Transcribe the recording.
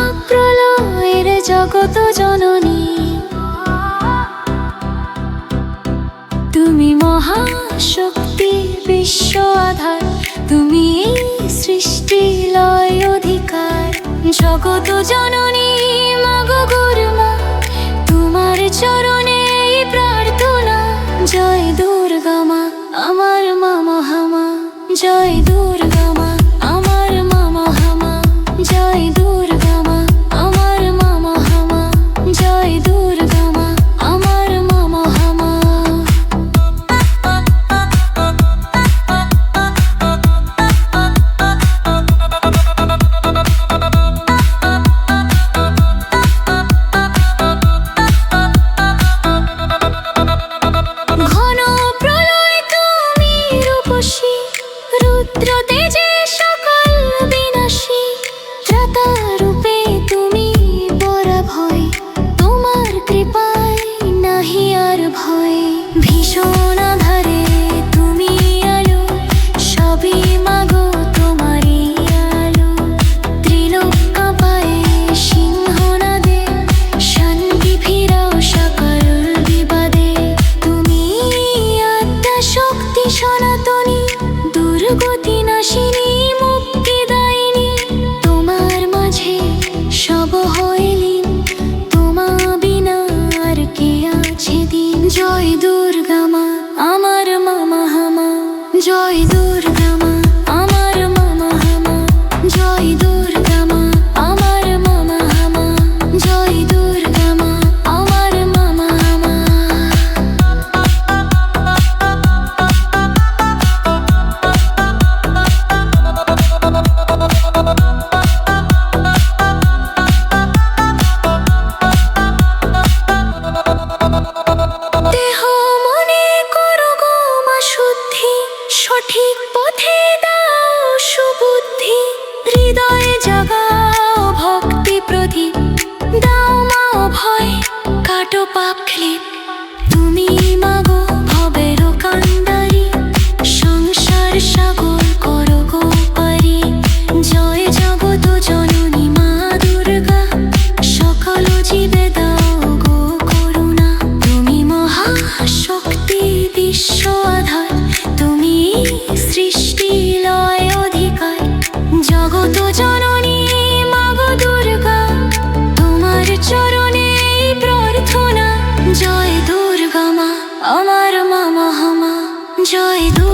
মহাপ্রলয়ের জগত জননী, তুমি মহাশক্তি বিশ্ব আধার, তুমি সৃষ্টি লয় অধিকার। জগত জননী মাগো গুরুমা, তোমার চরণে প্রার্থনা। জয় দুর্গা মা আমার মা মহামা, জয় দুর্গা মা আমার মা মহামা, জয় দুর্গা মা আমার মা মহামা, জয় দুর্গা মা আমার মা মহামা। ঘন প্রলয় তুমি রূপসী, রুদ্র তেজে সকল বিনাশী। ত্রাতা রূপে তুমি পরাভয়, তোমার কৃপায় নাহি আর ভয়। ভীষণ আধারে তুমি আলো, সবই মাগো তোমারই আলো। ত্রিলোক কাঁপায় সিংহনাদে, শান্তি ফিরাও সকল বিবাদে। তুমি আদ্যা শক্তি সনাতনী, দুর্গতি নাশিনী মুক্তিদায়িনী। তোমার মাঝে সব হয় লীন, তোমা বিনা আর কে আছে দিন। জয় দুর্গা মা আমার মা মহামা, জয় দুর্গা মা আমার মা মহামা, জয় দুর্গা মা আমার মা মহামা, জয় দুর্গা মা আমার মা মহামা। দেহ মনে করো গো মা শুদ্ধি, সঠিক পথে দাও সুবুদ্ধি। হৃদয়ে জাগাও ভক্তি প্রদীপ, দাও মা অভয় কাটো পাপ ক্লিপ। তুমি মাগো ভবের কান্ডারি, সংসার সাগর করো গো পারি। জয় জগত জননী মা দুর্গা, সকল জীবে দাও গো করুণা। তুমি মহাশক্তি বিশ্ব আধার, তুমি সৃষ্টি লয় অধিকার। জগত জননী মাগো দুর্গা, তোমার চরণে প্রার্থনা। জয় দুর্গা মা আমার মা মহামা, জয় দুর্গা।